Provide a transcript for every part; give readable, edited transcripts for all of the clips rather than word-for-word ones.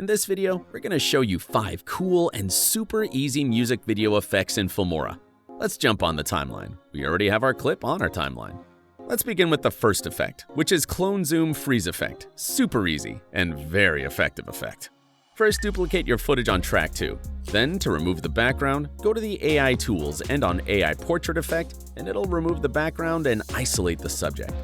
this video, we're going to show you 5 cool and super easy music video effects in Filmora. Let's jump on the timeline. We already have our clip on our timeline. Let's begin with the first effect, which is Clone Zoom Freeze Effect. Super easy and very effective effect. First, duplicate your footage on track 2. Then, to remove the background, go to the AI tools and on AI Portrait Effect, and it'll remove the background and isolate the subject.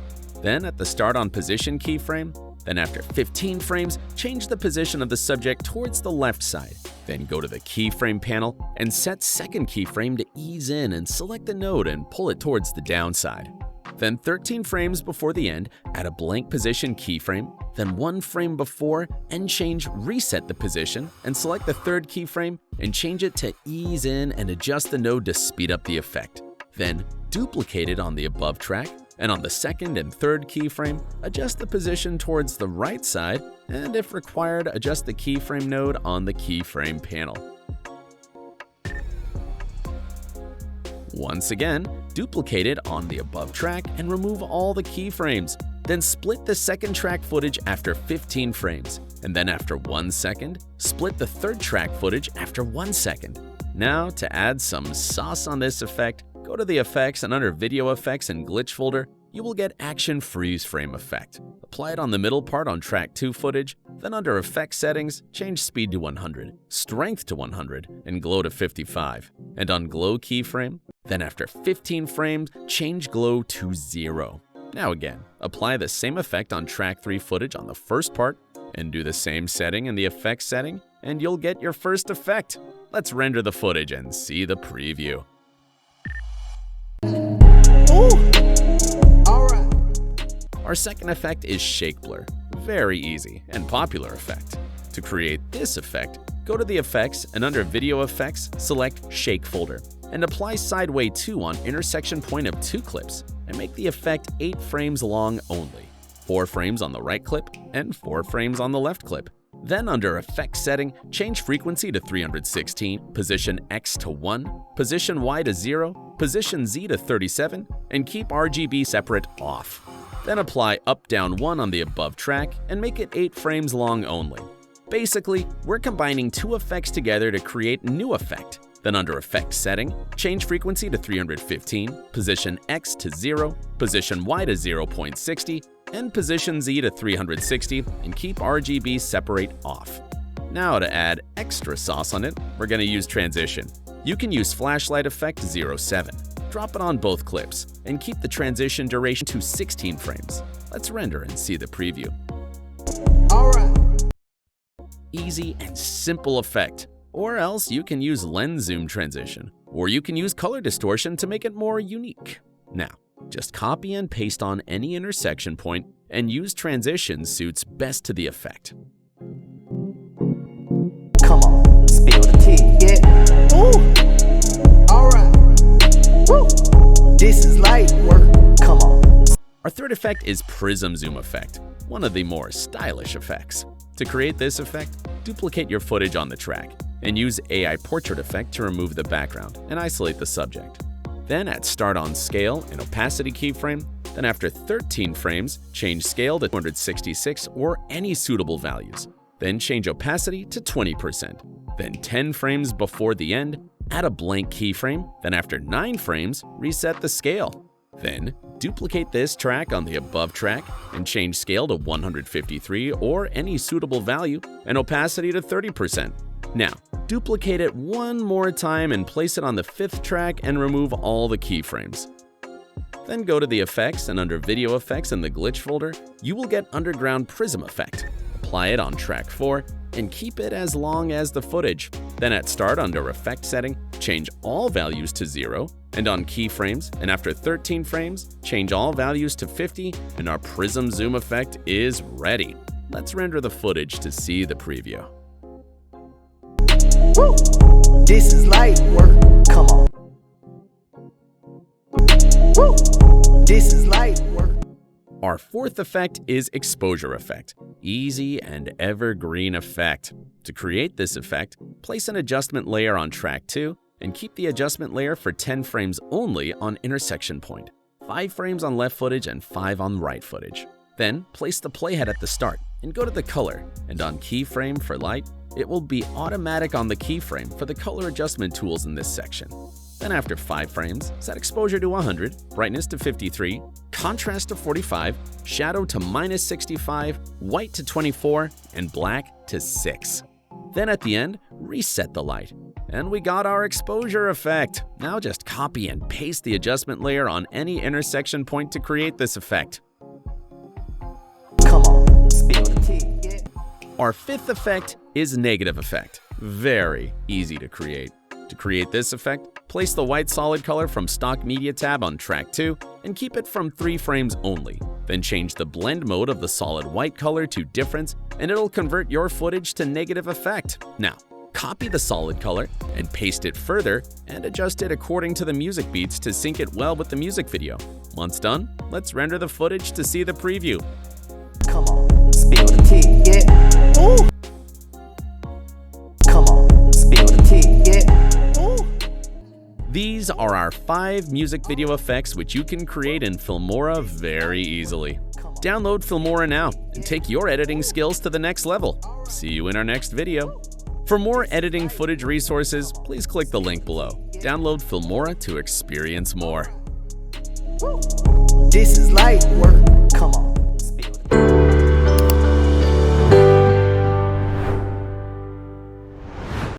Then, at the Start on Position keyframe, then after 15 frames, change the position of the subject towards the left side. Then go to the keyframe panel and set second keyframe to ease in and select the node and pull it towards the downside. Then 13 frames before the end, add a blank position keyframe, then 1 frame before end change, reset the position, and select the third keyframe and change it to ease in and adjust the node to speed up the effect. Then duplicate it on the above track, and on the second and third keyframe, adjust the position towards the right side, and if required, adjust the keyframe node on the keyframe panel. Once again, duplicate it on the above track and remove all the keyframes. Then split the second track footage after 15 frames, and then after 1 second, split the third track footage after 1 second. Now, to add some sauce on this effect, go to the Effects and under Video Effects and Glitch folder, you will get Action Freeze Frame Effect. Apply it on the middle part on track 2 footage, then under Effect Settings, change Speed to 100, Strength to 100, and Glow to 55. And on Glow keyframe, then after 15 frames, change Glow to 0. Now again, apply the same effect on track 3 footage on the first part, and do the same setting in the Effects setting, and you'll get your first effect. Let's render the footage and see the preview. Our second effect is Shake Blur. Very easy and popular effect. To create this effect, go to the Effects and under Video Effects, select Shake folder, and apply Sideway 2 on intersection point of 2 clips, and make the effect 8 frames long only. 4 frames on the right clip, and 4 frames on the left clip. Then under Effect Setting, change Frequency to 316, Position X to 1, Position Y to 0, Position Z to 37, and keep RGB separate off. Then apply Up-Down 1 on the above track and make it 8 frames long only. Basically, we're combining 2 effects together to create a new effect. Then under Effect Setting, change Frequency to 315, Position X to 0, Position Y to 0.60, and Position Z to 360, and keep RGB separate off. Now to add extra sauce on it, we're going to use Transition. You can use Flashlight Effect 07. Drop it on both clips, and keep the transition duration to 16 frames. Let's render and see the preview. Alright. Easy and simple effect. Or else you can use Lens Zoom Transition, or you can use Color Distortion to make it more unique. Now, just copy and paste on any intersection point and use transition suits best to the effect. Come on, spill the tea, yeah. Ooh. Alright. Woo. This is light work. Come on. Our third effect is Prism Zoom Effect, one of the more stylish effects. To create this effect, duplicate your footage on the track and use AI Portrait Effect to remove the background and isolate the subject. Then at Start on Scale and Opacity keyframe, then after 13 frames, change Scale to 266 or any suitable values. Then change Opacity to 20%. Then 10 frames before the end, add a blank keyframe. Then after 9 frames, reset the scale. Then duplicate this track on the above track and change Scale to 153 or any suitable value and Opacity to 30%. Now, duplicate it one more time and place it on the 5th track and remove all the keyframes. Then go to the Effects and under Video Effects in the Glitch folder, you will get Underground Prism Effect. Apply it on track 4 and keep it as long as the footage. Then at Start under Effect Setting, change all values to 0, and on keyframes, and after 13 frames, change all values to 50, and our Prism Zoom effect is ready. Let's render the footage to see the preview. Woo. This is light work. Come on. Woo. This is light work. Our fourth effect is Exposure Effect, easy and evergreen effect. To create this effect, place an adjustment layer on track 2 and keep the adjustment layer for 10 frames only on intersection point, 5 frames on left footage and 5 on right footage. Then place the playhead at the start and go to the color, and on keyframe for light, it will be automatic on the keyframe for the color adjustment tools in this section. Then after 5 frames, set exposure to 100, brightness to 53, contrast to 45, shadow to -65, white to 24, and black to 6. Then at the end, reset the light. And we got our exposure effect. Now just copy and paste the adjustment layer on any intersection point to create this effect. Come on, spill the tea, yeah. Our 5th effect is negative effect. Very easy to create. To create this effect, place the white solid color from stock media tab on track 2 and keep it from 3 frames only. Then change the blend mode of the solid white color to difference and it'll convert your footage to negative effect. Now, copy the solid color and paste it further and adjust it according to the music beats to sync it well with the music video. Once done, let's render the footage to see the preview. Come on, spill the tea, yeah. Ooh. Come on, spill the tea, yeah. Ooh. These are our 5 music video effects which you can create in Filmora very easily. Download Filmora now and take your editing skills to the next level. See you in our next video. For more editing footage resources, please click the link below. Download Filmora to experience more. This is light work, come on.